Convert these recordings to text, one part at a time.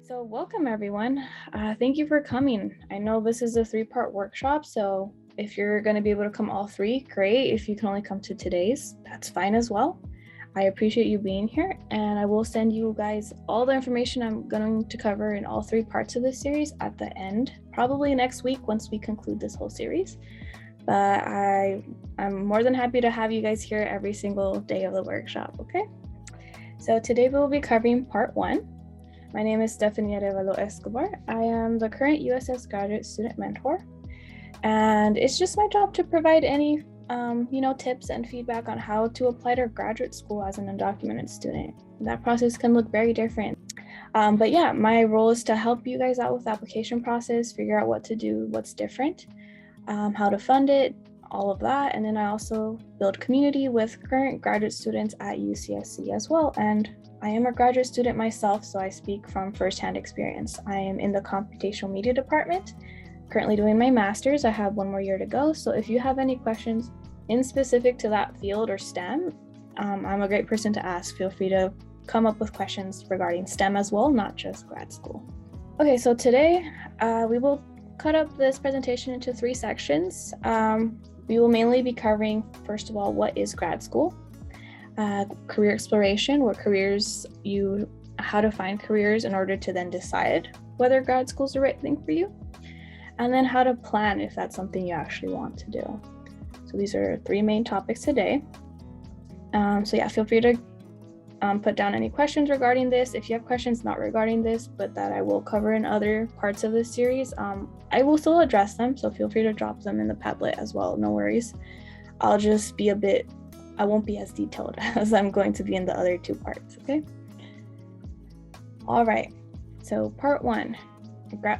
So welcome everyone. Thank you for coming. I know this is a 3-part workshop, so if you're going to be able to come all 3, great. If you can only come to today's, that's fine as well. I appreciate you being here, and I will send you guys all the information I'm going to cover in all 3 parts of this series at the end, probably next week once we conclude this whole series. But I'm more than happy to have you guys here every single day of the workshop, okay? So today we'll be covering part 1. My name is Stephanie Arevalo Escobar. I am the current USS graduate student mentor, and it's just my job to provide any tips and feedback on how to apply to graduate school as an undocumented student. That process can look very different. But yeah, my role is to help you guys out with the application process, figure out what to do, what's different, how to fund it, all of that. And then I also build community with current graduate students at UCSC as well. And I am a graduate student myself, so I speak from firsthand experience. I am in the computational media department, currently doing my master's. I have 1 more year to go. So if you have any questions in specific to that field or STEM, I'm a great person to ask. Feel free to come up with questions regarding STEM as well, not just grad school. Okay, so today we will cut up this presentation into 3 sections. We will mainly be covering, first of all, what is grad school? Career exploration, how to find careers in order to then decide whether grad school is the right thing for you, and then how to plan if that's something you actually want to do. So these are 3 main topics today. So yeah, feel free to put down any questions regarding this. If you have questions not regarding this, but that I will cover in other parts of this series, I will still address them, so feel free to drop them in the Padlet as well, no worries. I'll just be I won't be as detailed as I'm going to be in the other 2 parts, okay? All right, so part 1,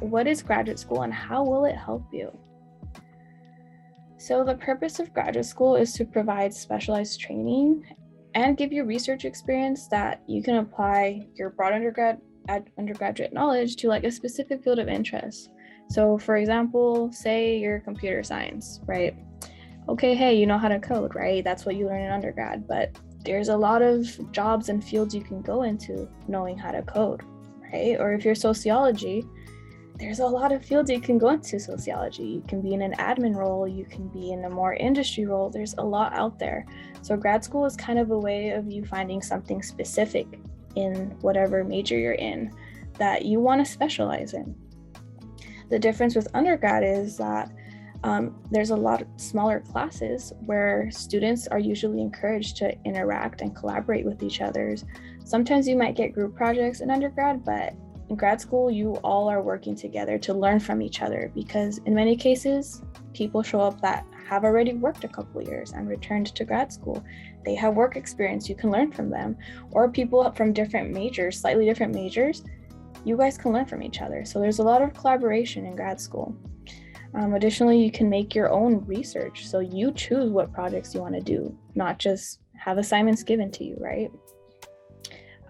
what is graduate school and how will it help you? So the purpose of graduate school is to provide specialized training and give you research experience that you can apply your broad undergraduate knowledge to like a specific field of interest. So for example, say you're computer science, right? Okay, hey, you know how to code, right? That's what you learn in undergrad, but there's a lot of jobs and fields you can go into knowing how to code, right? Or if you're sociology, there's a lot of fields you can go into sociology. You can be in an admin role, you can be in a more industry role. There's a lot out there. So grad school is kind of a way of you finding something specific in whatever major you're in that you want to specialize in. The difference with undergrad is that there's a lot of smaller classes where students are usually encouraged to interact and collaborate with each other. Sometimes you might get group projects in undergrad, but in grad school, you all are working together to learn from each other, because in many cases, people show up that have already worked a couple years and returned to grad school. They have work experience, you can learn from them, or people from different majors, slightly different majors, you guys can learn from each other. So there's a lot of collaboration in grad school. Additionally, you can make your own research. So you choose what projects you want to do, not just have assignments given to you, right?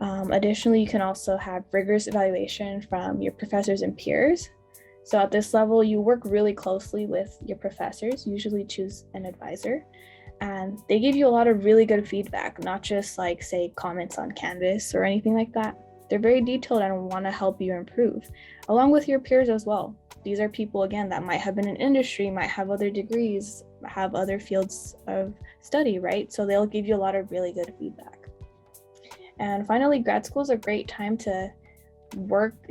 Additionally, you can also have rigorous evaluation from your professors and peers. So at this level, you work really closely with your professors, usually choose an advisor, and they give you a lot of really good feedback, not just like, say, comments on Canvas or anything like that. They're very detailed and want to help you improve, along with your peers as well. These are people, again, that might have been in industry, might have other degrees, have other fields of study, right? So they'll give you a lot of really good feedback. And finally, grad school is a great time to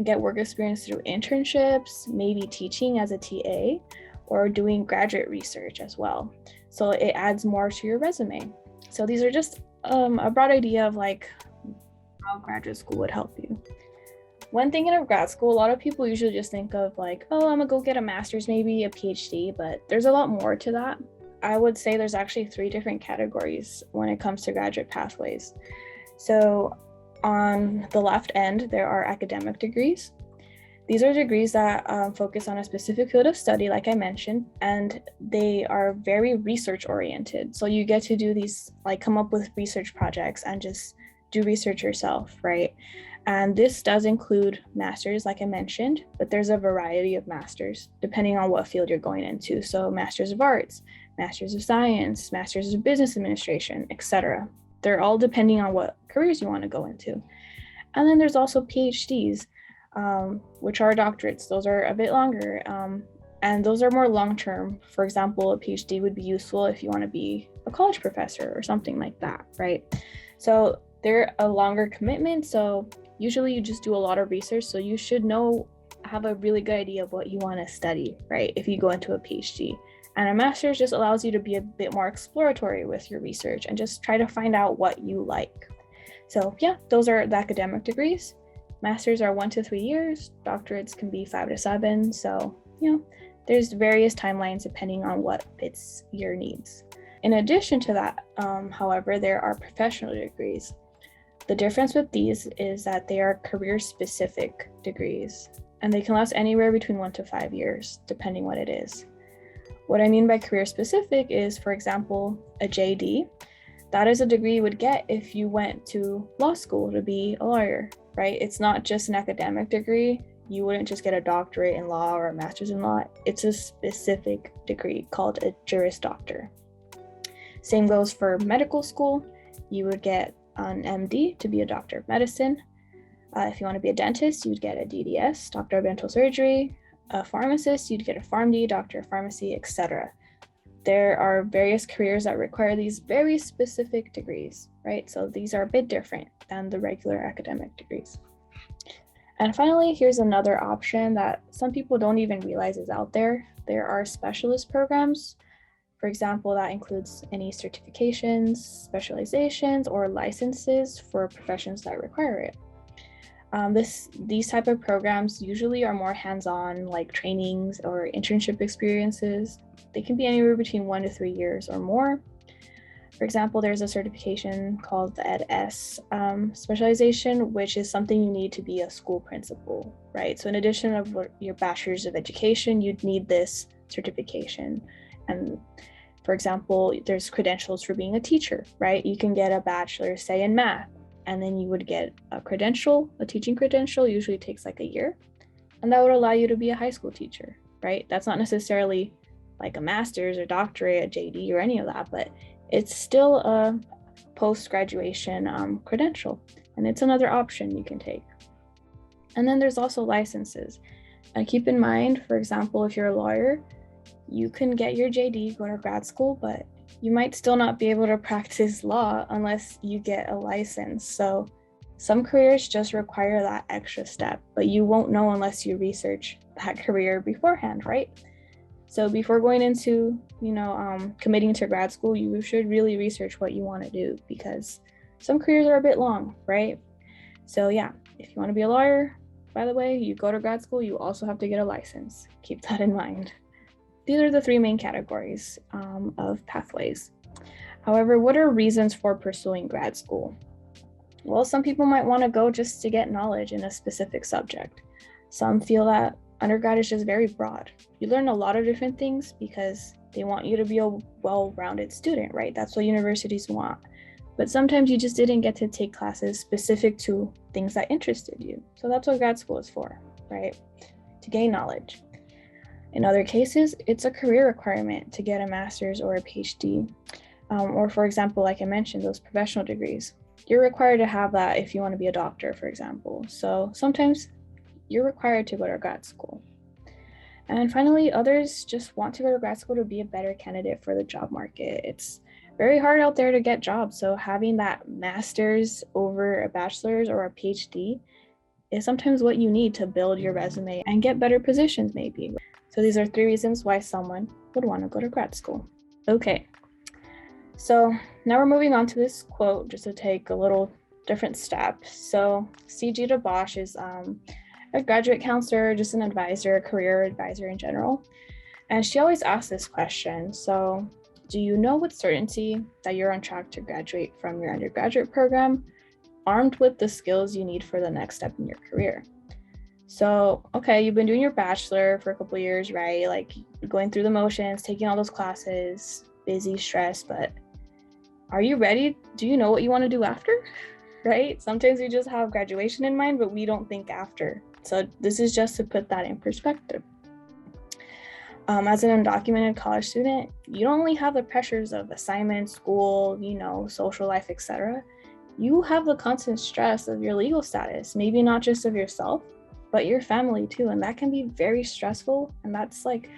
get work experience through internships, maybe teaching as a TA, or doing graduate research as well. So it adds more to your resume. So these are just a broad idea of like how graduate school would help you. When thinking of grad school, a lot of people usually just think of like, oh, I'm gonna go get a master's, maybe a PhD, but there's a lot more to that. I would say there's actually 3 different categories when it comes to graduate pathways. So on the left end, there are academic degrees. These are degrees that focus on a specific field of study, like I mentioned, and they are very research oriented. So you get to do these, like come up with research projects and just do research yourself, right? And this does include masters, like I mentioned, but there's a variety of masters depending on what field you're going into. So masters of arts, masters of science, masters of business administration, etc. They're all depending on what careers you want to go into. And then there's also PhDs. which are doctorates. Those are a bit longer, and those are more long-term. For example, a PhD would be useful if you want to be a college professor or something like that, right? So they're a longer commitment. So usually you just do a lot of research. So you should have a really good idea of what you want to study, right? If you go into a PhD. And a master's just allows you to be a bit more exploratory with your research and just try to find out what you like. So yeah, those are the academic degrees. Masters are 1 to 3 years. Doctorates can be 5 to 7. So, there's various timelines depending on what fits your needs. In addition to that, however, there are professional degrees. The difference with these is that they are career-specific degrees, and they can last anywhere between 1 to 5 years, depending what it is. What I mean by career-specific is, for example, a JD. That is a degree you would get if you went to law school to be a lawyer, right? It's not just an academic degree. You wouldn't just get a doctorate in law or a master's in law. It's a specific degree called a Juris Doctor. Same goes for medical school. You would get an MD to be a doctor of medicine. If you want to be a dentist, you'd get a DDS, Doctor of Dental Surgery. A pharmacist, you'd get a PharmD, Doctor of Pharmacy, etc. There are various careers that require these very specific degrees, right? So these are a bit different than the regular academic degrees. And finally, here's another option that some people don't even realize is out there. There are specialist programs. For example, that includes any certifications, specializations, or licenses for professions that require it. These type of programs usually are more hands-on, like trainings or internship experiences. They can be anywhere between 1 to 3 years or more. For example, there's a certification called the Ed.S specialization, which is something you need to be a school principal, right? So in addition of your bachelor's of education, you'd need this certification. And for example, there's credentials for being a teacher, right? You can get a bachelor's, say, in math, and then you would get a credential, a teaching credential, usually takes like a year. And that would allow you to be a high school teacher, right? That's not necessarily like a master's or doctorate, a JD or any of that, but it's still a post-graduation credential. And it's another option you can take. And then there's also licenses. And keep in mind, for example, if you're a lawyer, you can get your JD, go to grad school, but you might still not be able to practice law unless you get a license. So some careers just require that extra step, but you won't know unless you research that career beforehand, right? So before going into, committing to grad school, you should really research what you want to do because some careers are a bit long, right? So yeah, if you want to be a lawyer, by the way, you go to grad school, you also have to get a license. Keep that in mind. These are the 3 main categories of pathways. However, what are reasons for pursuing grad school? Well, some people might want to go just to get knowledge in a specific subject. Some feel that undergrad is just very broad. You learn a lot of different things because they want you to be a well-rounded student, right? That's what universities want. But sometimes you just didn't get to take classes specific to things that interested you. So that's what grad school is for, right? To gain knowledge. In other cases, it's a career requirement to get a master's or a PhD. Or for example, like I mentioned, those professional degrees. You're required to have that if you want to be a doctor, for example. So sometimes you're required to go to grad school. And finally, others just want to go to grad school to be a better candidate for the job market. It's very hard out there to get jobs. So having that master's over a bachelor's or a PhD is sometimes what you need to build your resume and get better positions maybe. So these are 3 reasons why someone would want to go to grad school. Okay, so now we're moving on to this quote just to take a little different step. So C.G. DeBosch is a graduate counselor, just an advisor, a career advisor in general. And she always asks this question. So do you know with certainty that you're on track to graduate from your undergraduate program, armed with the skills you need for the next step in your career? So, okay, you've been doing your bachelor for a couple of years, right? Like going through the motions, taking all those classes, busy, stressed, but are you ready? Do you know what you want to do after? Right? Sometimes we just have graduation in mind, but we don't think after. So this is just to put that in perspective. As an undocumented college student, you don't only have the pressures of assignments, school, social life, etc. You have the constant stress of your legal status, maybe not just of yourself, but your family too. And that can be very stressful. And that's like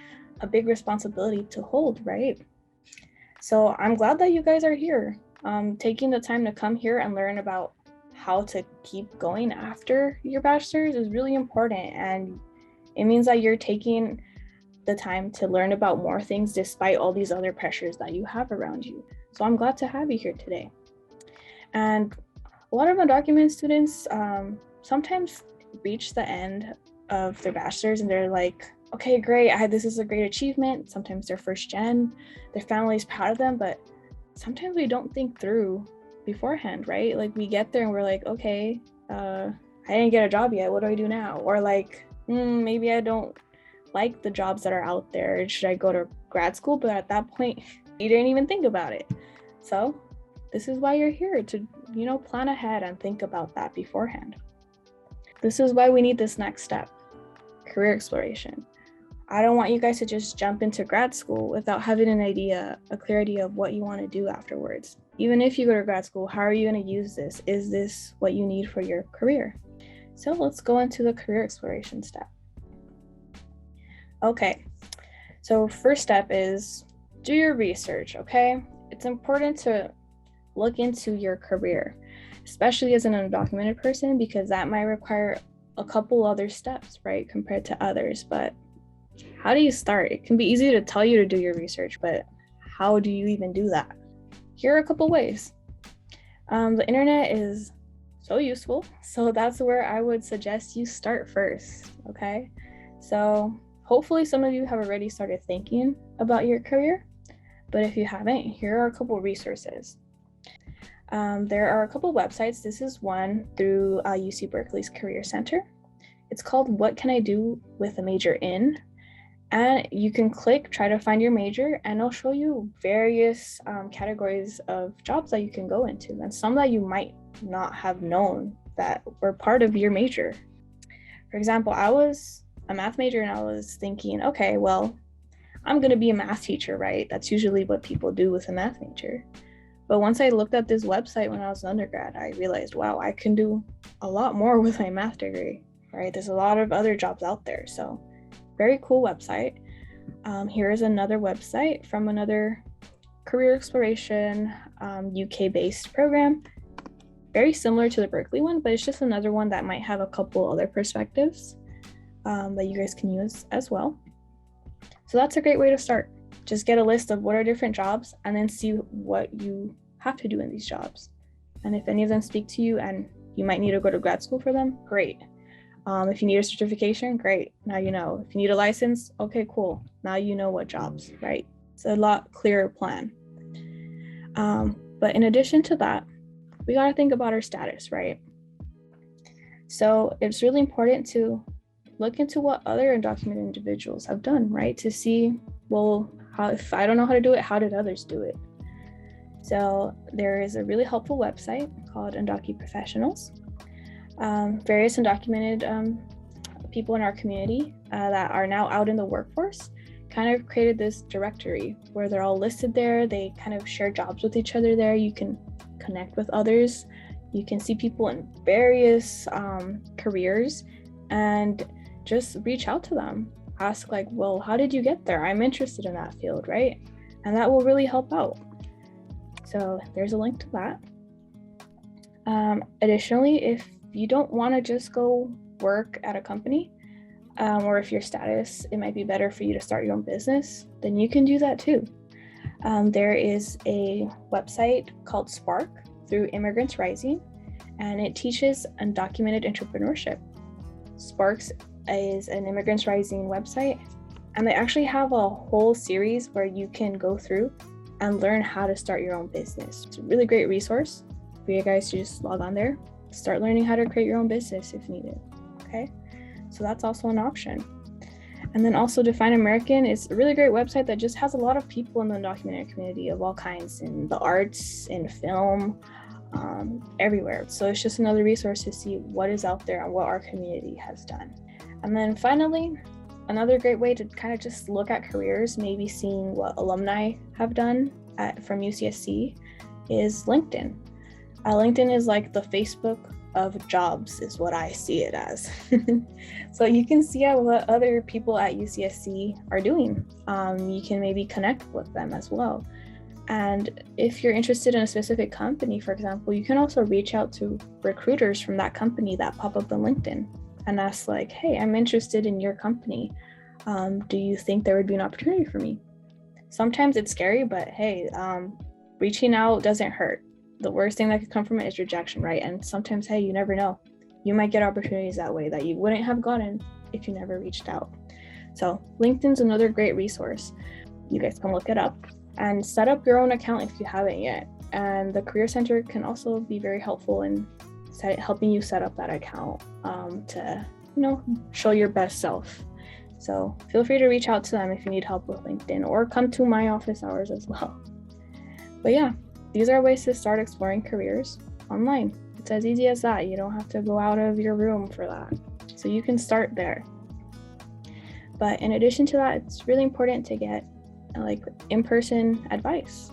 a big responsibility to hold, right? So I'm glad that you guys are here. Taking the time to come here and learn about how to keep going after your bachelor's is really important. And it means that you're taking the time to learn about more things despite all these other pressures that you have around you. So I'm glad to have you here today. And a lot of undocumented students sometimes reach the end of their bachelor's and they're like, okay, great, this is a great achievement. Sometimes they're first gen, their family's proud of them, but sometimes we don't think through beforehand, right? Like we get there and we're like, okay, I didn't get a job yet. What do I do now? Or like, maybe I don't like the jobs that are out there. Should I go to grad school? But at that point, you didn't even think about it. So this is why you're here, to, plan ahead and think about that beforehand. This is why we need this next step, career exploration. I don't want you guys to just jump into grad school without having a clear idea of what you want to do afterwards. Even if you go to grad school, how are you going to use this? Is this what you need for your career? So let's go into the career exploration step. Okay, so first step is do your research, okay? It's important to look into your career, especially as an undocumented person, because that might require a couple other steps, right, compared to others. But how do you start? It can be easy to tell you to do your research, but how do you even do that? Here are a couple ways. The internet is so useful, so that's where I would suggest you start first, okay? So hopefully some of you have already started thinking about your career, but if you haven't, here are a couple resources. There are a couple websites. This is one through UC Berkeley's Career Center. It's called What Can I Do with a Major in? And you can try to find your major, and it'll show you various categories of jobs that you can go into, and some that you might not have known that were part of your major. For example, I was a math major and I was thinking, okay, well, I'm going to be a math teacher, right? That's usually what people do with a math major. But once I looked at this website when I was an undergrad, I realized, wow, I can do a lot more with my math degree, right? There's a lot of other jobs out there. So very cool website. Here is another website from another career exploration UK-based program. Very similar to the Berkeley one, but it's just another one that might have a couple other perspectives that you guys can use as well. So that's a great way to start. Just get a list of what are different jobs and then see what you have to do in these jobs. And if any of them speak to you and you might need to go to grad school for them, great. If you need a certification, great. Now you know. If you need a license, okay, cool. Now you know what jobs, right? It's a lot clearer plan. But in addition to that, we got to think about our status, right? So it's really important to look into what other undocumented individuals have done, right? To see, well, if I don't know how to do it, how did others do it? So there is a really helpful website called Undocumented Professionals. Various undocumented people in our community that are now out in the workforce kind of created this directory where they're all listed there. They kind of share jobs with each other there. You can connect with others. You can see people in various careers and just reach out to them. Ask like, well, how did you get there? I'm interested in that field, right? And that will really help out. So there's a link to that. Additionally, if you don't want to just go work at a company, or if your status, it might be better for you to start your own business, then you can do that too. There is a website called Spark through Immigrants Rising, and it teaches undocumented entrepreneurship. Sparks is an Immigrants Rising website, and they actually have a whole series where you can go through and learn how to start your own business. It's a really great resource for you guys to just log on there, start learning how to create your own business if needed, okay? So that's also an option. And then also Define American is a really great website that just has a lot of people in the undocumented community of all kinds, in the arts, in film, everywhere. So it's just another resource to see what is out there and what our community has done. And then finally, another great way to kind of just look at careers, maybe seeing what alumni have done from UCSC, is LinkedIn. LinkedIn is like the Facebook of jobs is what I see it as. So you can see what other people at UCSC are doing. You can maybe connect with them as well. And if you're interested in a specific company, for example, you can also reach out to recruiters from that company that pop up on LinkedIn and ask like, hey, I'm interested in your company. Do you think there would be an opportunity for me? Sometimes it's scary, but hey, reaching out doesn't hurt. The worst thing that could come from it is rejection, right? And sometimes, hey, you never know. You might get opportunities that way that you wouldn't have gotten if you never reached out. So LinkedIn's another great resource. You guys can look it up and set up your own account if you haven't yet. And the Career Center can also be very helpful in helping you set up that account to, show your best self. So feel free to reach out to them if you need help with LinkedIn, or come to my office hours as well. But yeah, these are ways to start exploring careers online. It's as easy as that. You don't have to go out of your room for that. So you can start there. But in addition to that, it's really important to get like in-person advice.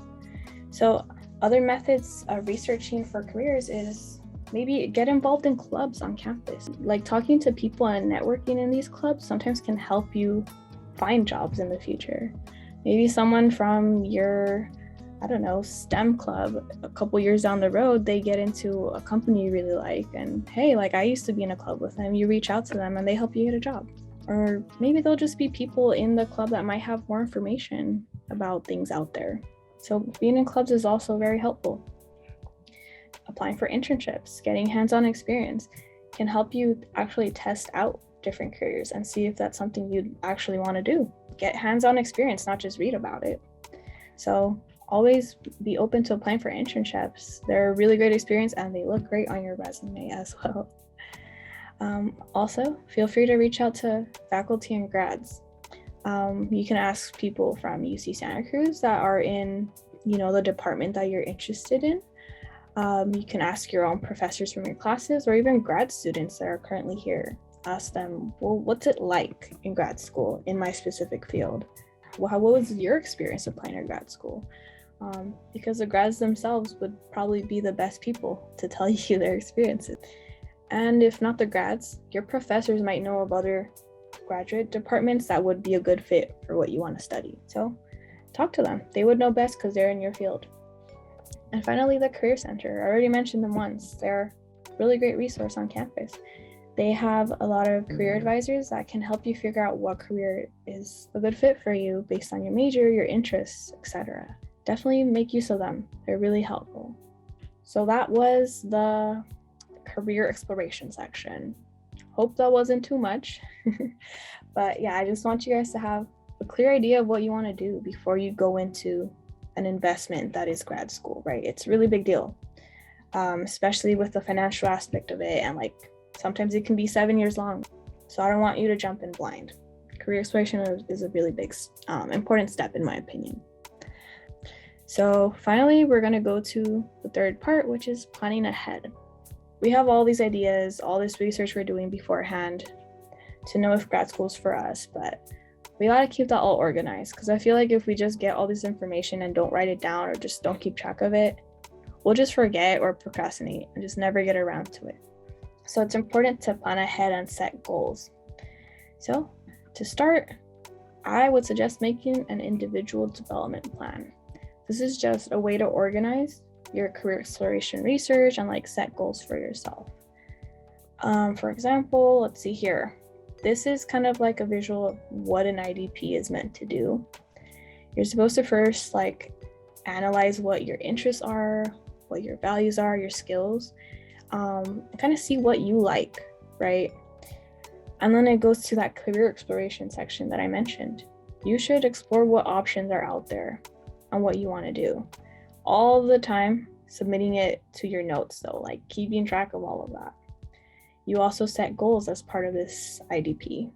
So other methods of researching for careers is maybe get involved in clubs on campus. Like talking to people and networking in these clubs sometimes can help you find jobs in the future. Maybe someone from your, STEM club, a couple years down the road, they get into a company you really like, and hey, like I used to be in a club with them, you reach out to them and they help you get a job. Or maybe they'll just be people in the club that might have more information about things out there. So being in clubs is also very helpful. Applying for internships, getting hands-on experience can help you actually test out different careers and see if that's something you'd actually want to do. Get hands-on experience, not just read about it. So always be open to applying for internships. They're a really great experience and they look great on your resume as well. Also, feel free to reach out to faculty and grads. You can ask people from UC Santa Cruz that are in, the department that you're interested in. You can ask your own professors from your classes, or even grad students that are currently here. Ask them, well, what's it like in grad school in my specific field? What was your experience applying to grad school? Because the grads themselves would probably be the best people to tell you their experiences. And if not the grads, your professors might know of other graduate departments that would be a good fit for what you want to study. So talk to them. They would know best because they're in your field. And finally, the Career Center. I already mentioned them once. They're a really great resource on campus. They have a lot of career advisors that can help you figure out what career is a good fit for you based on your major, your interests, etc. Definitely make use of them. They're really helpful. So that was the career exploration section. Hope that wasn't too much. But yeah, I just want you guys to have a clear idea of what you want to do before you go into an investment that is grad school, right? It's a really big deal, especially with the financial aspect of it, and like sometimes it can be 7 years long. So I don't want you to jump in blind. Career exploration is a really big, important step in my opinion. So finally, we're going to go to the third part, which is planning ahead. We have all these ideas, all this research we're doing beforehand to know if grad school's for us, but we got to keep that all organized, because I feel like if we just get all this information and don't write it down or just don't keep track of it, we'll just forget or procrastinate and just never get around to it. So it's important to plan ahead and set goals. So to start, I would suggest making an individual development plan. This is just a way to organize your career exploration research and like set goals for yourself. For example, let's see here. This is kind of like a visual of what an IDP is meant to do. You're supposed to first like analyze what your interests are, what your values are, your skills, and kind of see what you like, right? And then it goes to that career exploration section that I mentioned. You should explore what options are out there and what you want to do. All the time, submitting it to your notes though, like keeping track of all of that. You also set goals as part of this IDP.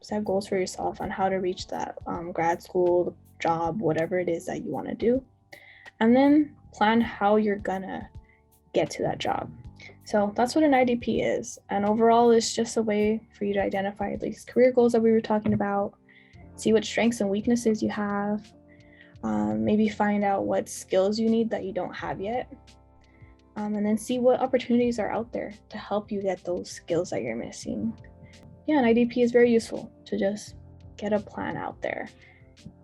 Set goals for yourself on how to reach that grad school, job, whatever it is that you want to do. And then plan how you're gonna get to that job. So that's what an IDP is. And overall, it's just a way for you to identify these career goals that we were talking about, see what strengths and weaknesses you have, maybe find out what skills you need that you don't have yet. and then see what opportunities are out there to help you get those skills that you're missing. Yeah, an IDP is very useful to just get a plan out there.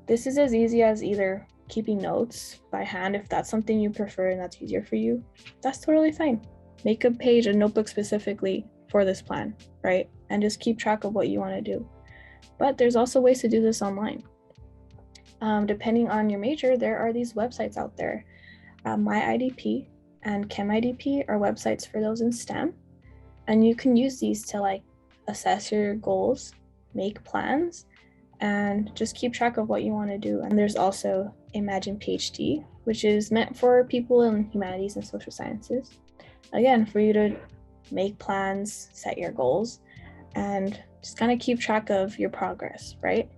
This is as easy as either keeping notes by hand if that's something you prefer and that's easier for you. That's totally fine. Make a page, a notebook specifically for this plan, right? And just keep track of what you want to do. But there's also ways to do this online. Depending on your major, there are these websites out there. My IDP and Chem IDP are websites for those in STEM. And you can use these to like assess your goals, make plans, and just keep track of what you want to do. And there's also Imagine PhD, which is meant for people in humanities and social sciences. Again, for you to make plans, set your goals, and just kind of keep track of your progress, right?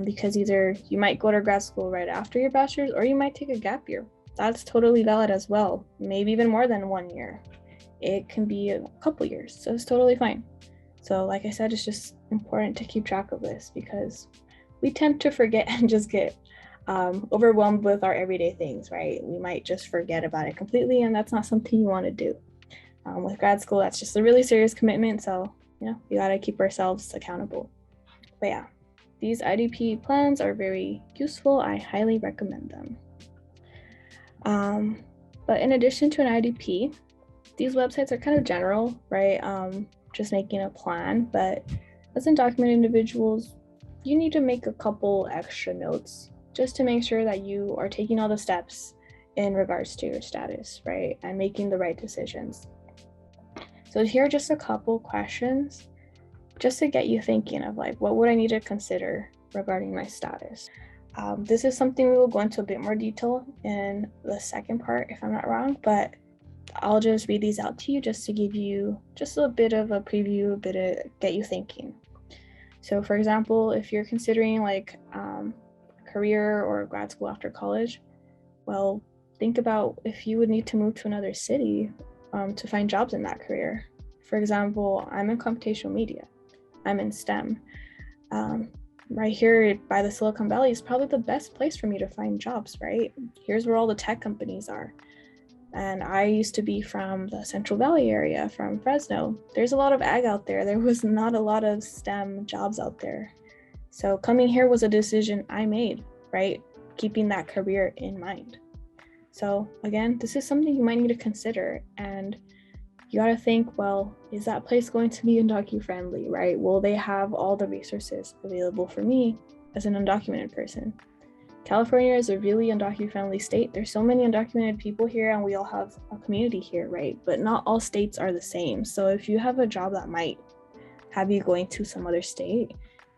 Because either you might go to grad school right after your bachelor's, or you might take a gap year. That's totally valid as well. Maybe even more than 1 year. It can be a couple years, so it's totally fine. So like I said, it's just important to keep track of this because we tend to forget and just get overwhelmed with our everyday things, right? We might just forget about it completely, and that's not something you want to do. With grad school, that's just a really serious commitment, so we gotta keep ourselves accountable. But yeah, these IDP plans are very useful. I highly recommend them. But in addition to an IDP, these websites are kind of general, right? Just making a plan, but as undocumented individuals, you need to make a couple extra notes just to make sure that you are taking all the steps in regards to your status, right? And making the right decisions. So here are just a couple questions just to get you thinking of like, what would I need to consider regarding my status? This is something we will go into a bit more detail in the second part, if I'm not wrong, but I'll just read these out to you just to give you just a bit of a preview, a bit of get you thinking. So for example, if you're considering like a career or grad school after college, well, think about if you would need to move to another city to find jobs in that career. For example, I'm in computational media. I'm in STEM. Right here by the Silicon Valley is probably the best place for me to find jobs, right? Here's where all the tech companies are. And I used to be from the Central Valley area, from Fresno. There's a lot of ag out there. There was not a lot of STEM jobs out there. So coming here was a decision I made, right? Keeping that career in mind. So again, this is something you might need to consider. And you gotta think, well, is that place going to be undocu-friendly, right? Will they have all the resources available for me as an undocumented person? California is a really undocumented-friendly state. There's so many undocumented people here and we all have a community here, right? But not all states are the same. So if you have a job that might have you going to some other state,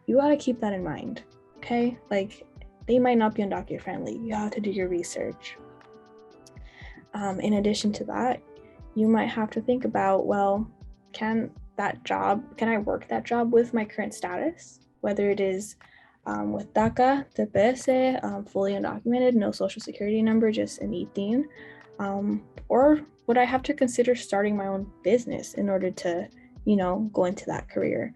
you gotta keep that in mind, okay? Like they might not be undocumented-friendly. You have to do your research. In addition to that, you might have to think about, well, can I work that job with my current status? Whether it is with DACA, TPS, fully undocumented, no social security number, just an ITIN, or would I have to consider starting my own business in order to, go into that career?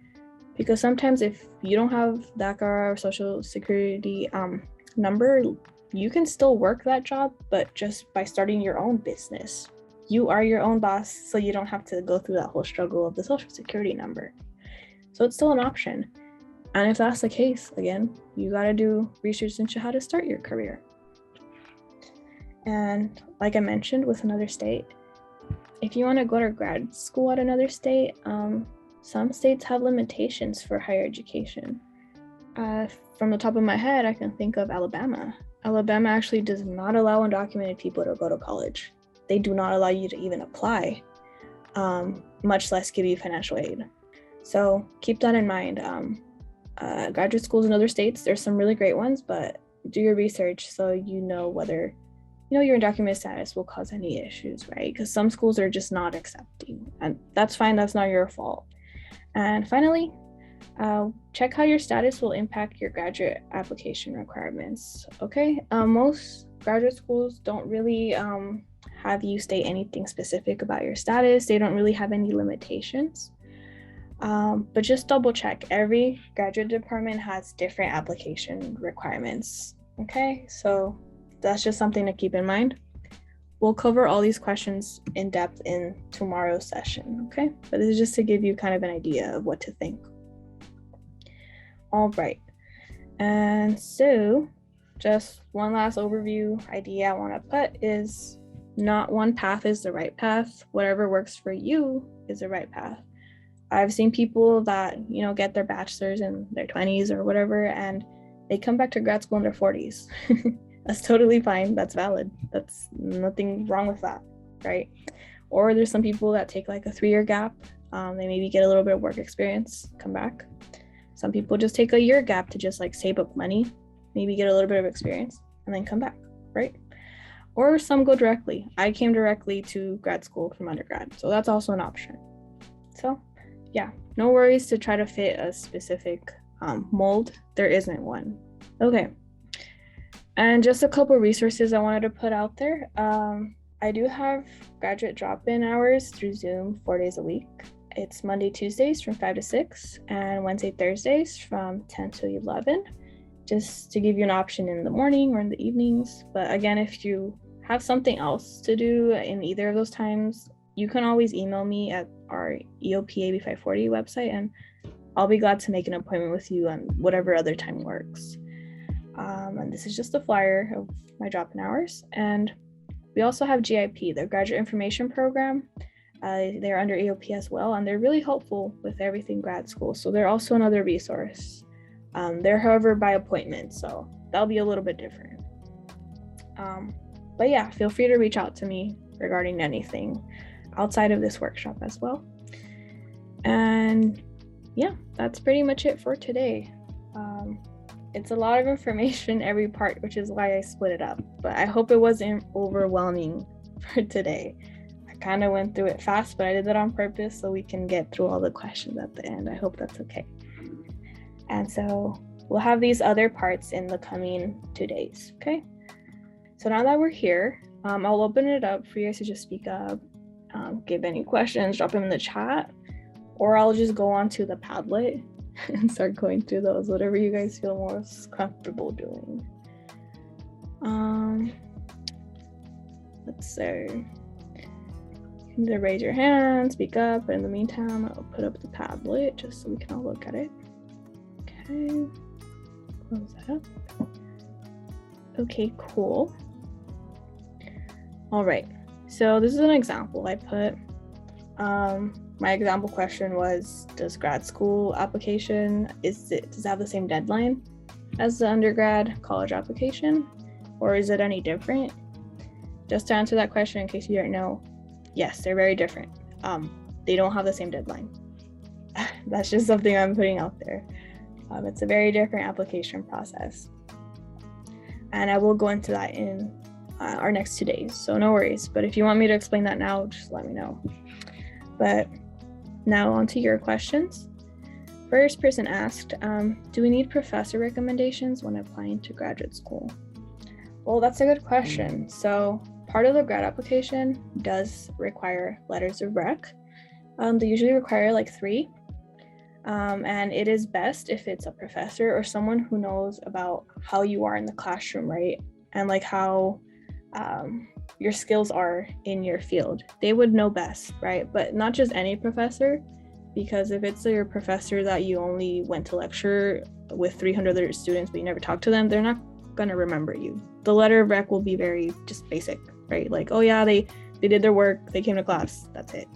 Because sometimes if you don't have DACA or social security number, you can still work that job, but just by starting your own business. You are your own boss, so you don't have to go through that whole struggle of the social security number. So it's still an option. And if that's the case, again, you got to do research into how to start your career. And like I mentioned with another state, if you want to go to grad school at another state, some states have limitations for higher education. From the top of my head, I can think of Alabama. Alabama actually does not allow undocumented people to go to college. They do not allow you to even apply, much less give you financial aid. So keep that in mind. Graduate schools in other states, there's some really great ones, but do your research so you know whether your undocumented status will cause any issues, right? Because some schools are just not accepting, and that's fine. That's not your fault. And finally, check how your status will impact your graduate application requirements. Okay, most graduate schools don't really have you state anything specific about your status. They don't really have any limitations. But just double check. Every graduate department has different application requirements. Okay, so that's just something to keep in mind. we'll cover all these questions in depth in tomorrow's session, okay? But this is just to give you kind of an idea of what to think. All right, and so just one last overview idea I want to put is not one path is the right path. Whatever works for you is the right path. I've seen people that, get their bachelor's in their 20s or whatever, and they come back to grad school in their 40s. That's totally fine. That's valid. That's nothing wrong with that, right? Or there's some people that take like a 3-year gap. They maybe get a little bit of work experience, come back. Some people just take a year gap to just like save up money, maybe get a little bit of experience, and then come back, right? Or some go directly. I came directly to grad school from undergrad, so that's also an option. So yeah, no worries to try to fit a specific mold. There isn't one. Okay. And just a couple resources I wanted to put out there. I do have graduate drop-in hours through Zoom 4 days a week. It's Monday, Tuesdays from 5 to 6, and Wednesday, Thursdays from 10 to 11, just to give you an option in the morning or in the evenings. But again, if you have something else to do in either of those times, you can always email me at our EOP 540 website, and I'll be glad to make an appointment with you on whatever other time works. And this is just a flyer of my drop-in hours. And we also have GIP, the Graduate Information Program. They're under EOP as well, and they're really helpful with everything grad school. So they're also another resource. They're, however, by appointment, so that'll be a little bit different. But yeah, feel free to reach out to me regarding anything outside of this workshop as well. And yeah, that's pretty much it for today. It's a lot of information every part, which is why I split it up, but I hope it wasn't overwhelming for today. I kind of went through it fast, but I did that on purpose so we can get through all the questions at the end. I hope that's okay. And so we'll have these other parts in the coming 2 days, okay? So now that we're here, I'll open it up for you guys to just speak up, give any questions, drop them in the chat, or I'll just go on to the Padlet and start going through those, whatever you guys feel most comfortable doing. Let's see. You can either raise your hand, speak up, but in the meantime, I'll put up the Padlet just so we can all look at it. Okay, close that up. Okay, cool. All right, so this is an example I put. My example question was, does grad school application, does it have the same deadline as the undergrad college application, or is it any different? Just to answer that question, in case you don't know, yes, they're very different. They don't have the same deadline. That's just something I'm putting out there. It's a very different application process. And I will go into that in our next 2 days, so no worries. But if you want me to explain that now, just let me know. But now on to your questions. First person asked, do we need professor recommendations when applying to graduate school? Well, that's a good question. So part of the grad application does require letters of rec. They usually require like 3. And it is best if it's a professor or someone who knows about how you are in the classroom, right? And like how your skills are in your field. They would know best, right? But not just any professor, because if it's your professor that you only went to lecture with 300 other students but you never talked to them, they're not going to remember you. The letter of rec will be very just basic, right? Like, oh yeah, they did their work, they came to class, that's it.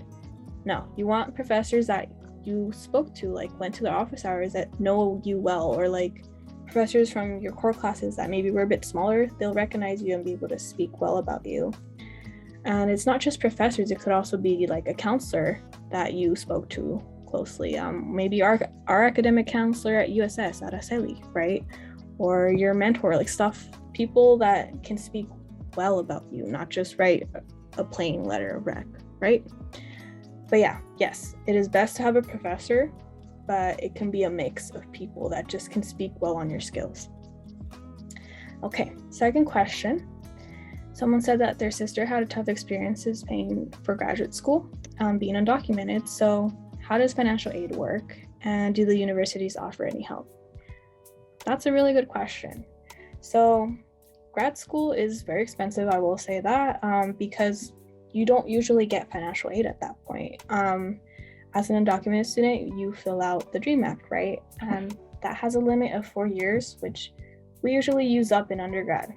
No, you want professors that you spoke to, like went to their office hours, that know you well, or like professors from your core classes that maybe were a bit smaller, they'll recognize you and be able to speak well about you. And it's not just professors, it could also be like a counselor that you spoke to closely. Maybe our academic counselor at USS, at Aseli, right? Or your mentor, like people that can speak well about you, not just write a plain letter of rec, right? But yeah, yes, it is best to have a professor, but it can be a mix of people that just can speak well on your skills. Okay, second question. Someone said that their sister had a tough experiences paying for graduate school, being undocumented. So how does financial aid work? And do the universities offer any help? That's a really good question. So grad school is very expensive, I will say that, because you don't usually get financial aid at that point. As an undocumented student, you fill out the DREAM Act, right? And that has a limit of 4 years, which we usually use up in undergrad.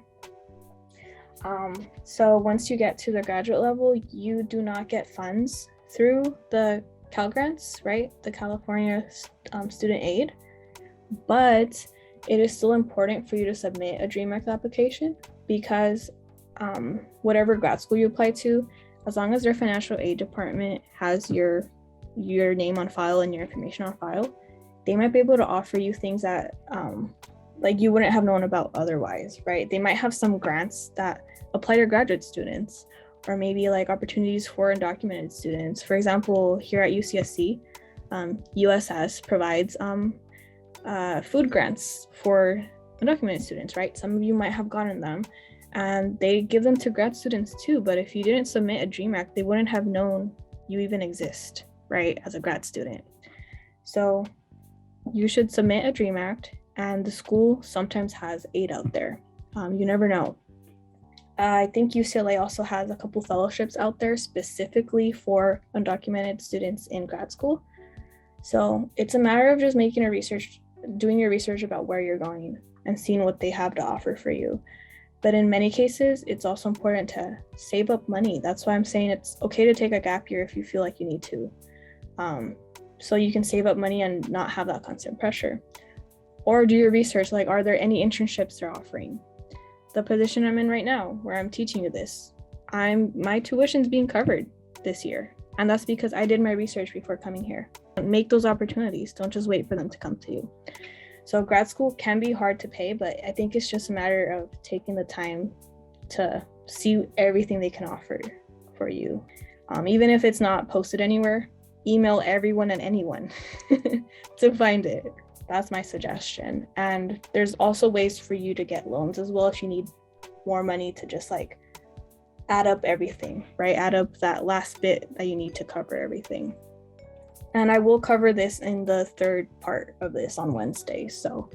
So once you get to the graduate level, you do not get funds through the Cal Grants, right? The California Student Aid, but it is still important for you to submit a DREAM Act application because whatever grad school you apply to, as long as their financial aid department has your name on file and your information on file, they might be able to offer you things that like you wouldn't have known about otherwise, right? They might have some grants that apply to graduate students, or maybe like opportunities for undocumented students. For example, here at UCSC, USS provides food grants for undocumented students, right? Some of you might have gotten them, and they give them to grad students too. But if you didn't submit a DREAM Act, they wouldn't have known you even exist, right, as a grad student. So you should submit a DREAM Act, and the school sometimes has aid out there. You never know. I think UCLA also has a couple fellowships out there specifically for undocumented students in grad school. So it's a matter of just doing your research about where you're going and seeing what they have to offer for you. But in many cases, it's also important to save up money. That's why I'm saying it's okay to take a gap year if you feel like you need to. So you can save up money and not have that constant pressure. Or do your research, like, are there any internships they're offering? The position I'm in right now, where I'm teaching you this, my tuition's being covered this year. And that's because I did my research before coming here. Make those opportunities. Don't just wait for them to come to you. So grad school can be hard to pay, but I think it's just a matter of taking the time to see everything they can offer for you. Even if it's not posted anywhere, email everyone and anyone to find it. That's my suggestion. And there's also ways for you to get loans as well if you need more money to just like add up everything, right? Add up that last bit that you need to cover everything. And I will cover this in the third part of this on Wednesday. So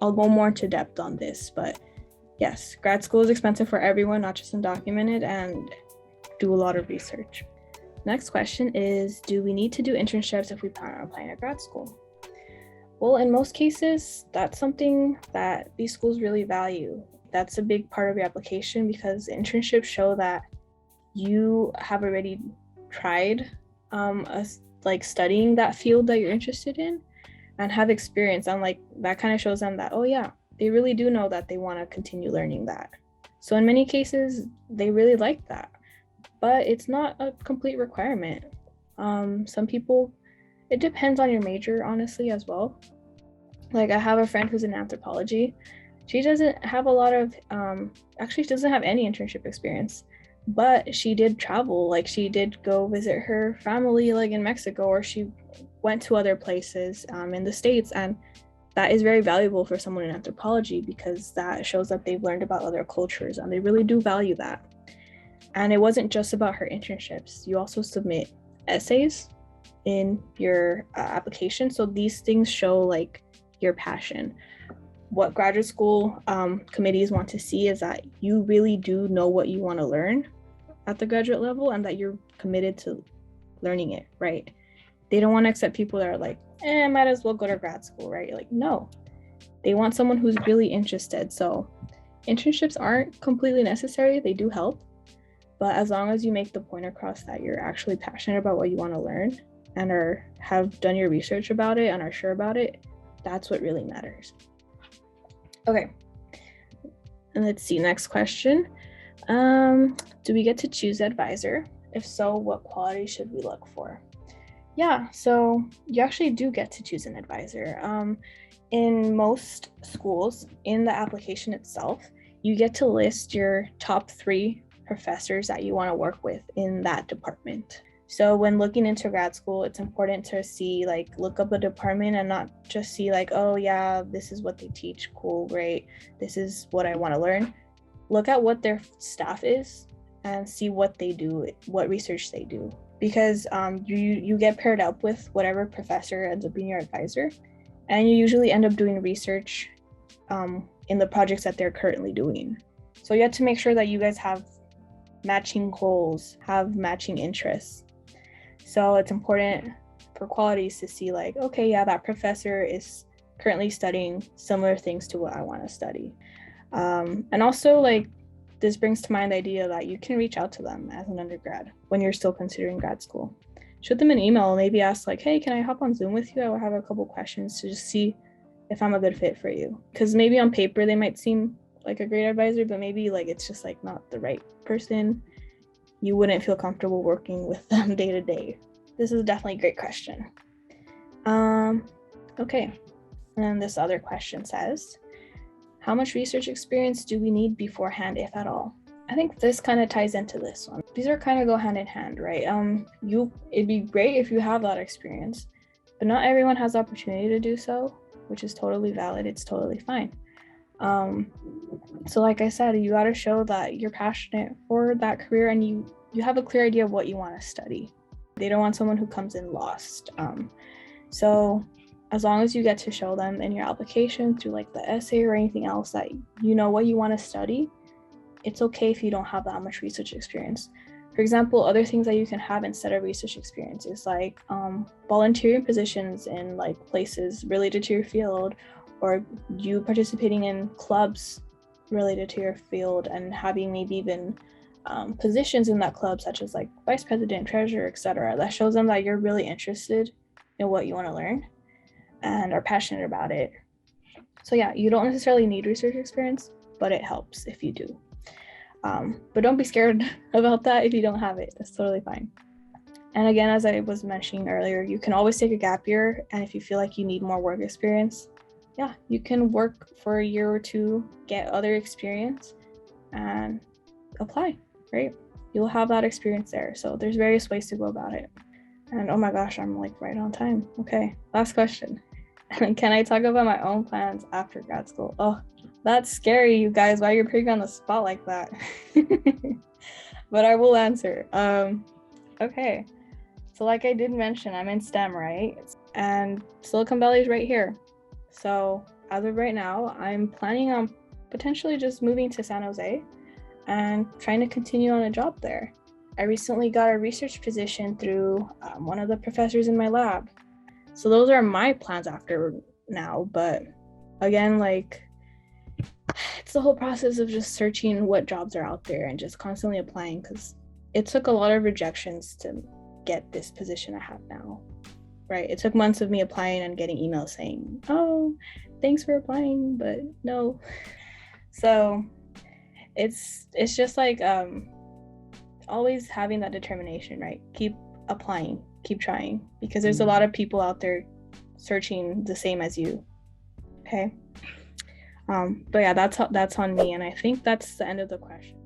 I'll go more into depth on this. But yes, grad school is expensive for everyone, not just undocumented, and do a lot of research. Next question is, do we need to do internships if we plan on applying to grad school? Well, in most cases, that's something that these schools really value. That's a big part of your application because internships show that you have already tried studying that field that you're interested in and have experience, and like that kind of shows them that, oh yeah, they really do know that they want to continue learning that. So in many cases, they really like that, but it's not a complete requirement. Some people, it depends on your major, honestly, as well. Like I have a friend who's in anthropology. She doesn't have a lot of, actually she doesn't have any internship experience, but she did travel. Like she did go visit her family like in Mexico, or she went to other places in the States. And that is very valuable for someone in anthropology because that shows that they've learned about other cultures and they really do value that. And it wasn't just about her internships. You also submit essays in your application. So these things show like your passion. What graduate school committees want to see is that you really do know what you want to learn at the graduate level and that you're committed to learning it, right? They don't want to accept people that are like, might as well go to grad school, right? Like, no, they want someone who's really interested. So internships aren't completely necessary. They do help. But as long as you make the point across that you're actually passionate about what you want to learn and have done your research about it and are sure about it, that's what really matters. Okay, and let's see, next question. Do we get to choose advisor? If so, what quality should we look for? Yeah, so you actually do get to choose an advisor. In most schools, in the application itself, you get to list your top 3 professors that you want to work with in that department. So when looking into grad school, it's important to see, like, look up a department and not just see like, oh yeah, this is what they teach, cool, great, this is what I want to learn. Look at what their staff is and see what they do, what research they do. Because you get paired up with whatever professor ends up being your advisor, and you usually end up doing research in the projects that they're currently doing. So you have to make sure that you guys have matching goals, have matching interests. So it's important for qualities to see like, okay, yeah, that professor is currently studying similar things to what I want to study. And also, like, this brings to mind the idea that you can reach out to them as an undergrad when you're still considering grad school. Shoot them an email, maybe ask like, hey, can I hop on Zoom with you? I will have a couple questions to just see if I'm a good fit for you. Because maybe on paper they might seem like a great advisor, but maybe like it's just like not the right person. You wouldn't feel comfortable working with them day to day. This is definitely a great question. Okay. And this other question says, how much research experience do we need beforehand, if at all? I think this kind of ties into this one. These are kind of go hand in hand, right? It'd be great if you have that experience, but not everyone has the opportunity to do so, which is totally valid. It's totally fine. So like I said, you got to show that you're passionate for that career and you have a clear idea of what you want to study. They don't want someone who comes in lost. So as long as you get to show them in your application through like the essay or anything else that you know what you want to study, it's okay if you don't have that much research experience. For example, other things that you can have instead of research experience is like volunteering positions in like places related to your field, or you participating in clubs related to your field and having maybe even positions in that club, such as like vice president, treasurer, etc. That shows them that you're really interested in what you want to learn and are passionate about it. So yeah, you don't necessarily need research experience, but it helps if you do. But don't be scared about that if you don't have it. That's totally fine. And again, as I was mentioning earlier, you can always take a gap year, and if you feel like you need more work experience, yeah, you can work for a year or two, get other experience, and apply, right? You'll have that experience there. So there's various ways to go about it. And oh my gosh, I'm like right on time. Okay, last question. Can I talk about my own plans after grad school? Oh, that's scary, you guys. Why you're putting me on the spot like that? But I will answer. Okay. So like I did mention, I'm in STEM, right? And Silicon Valley is right here. So as of right now, I'm planning on potentially just moving to San Jose and trying to continue on a job there. I recently got a research position through one of the professors in my lab. So those are my plans after now. But again, like, it's the whole process of just searching what jobs are out there and just constantly applying, because it took a lot of rejections to get this position I have now, right? It took months of me applying and getting emails saying, oh, thanks for applying, but no. So it's just like always having that determination, right? Keep applying, keep trying, because there's a lot of people out there searching the same as you. Okay. But yeah, that's on me, and I think that's the end of the question.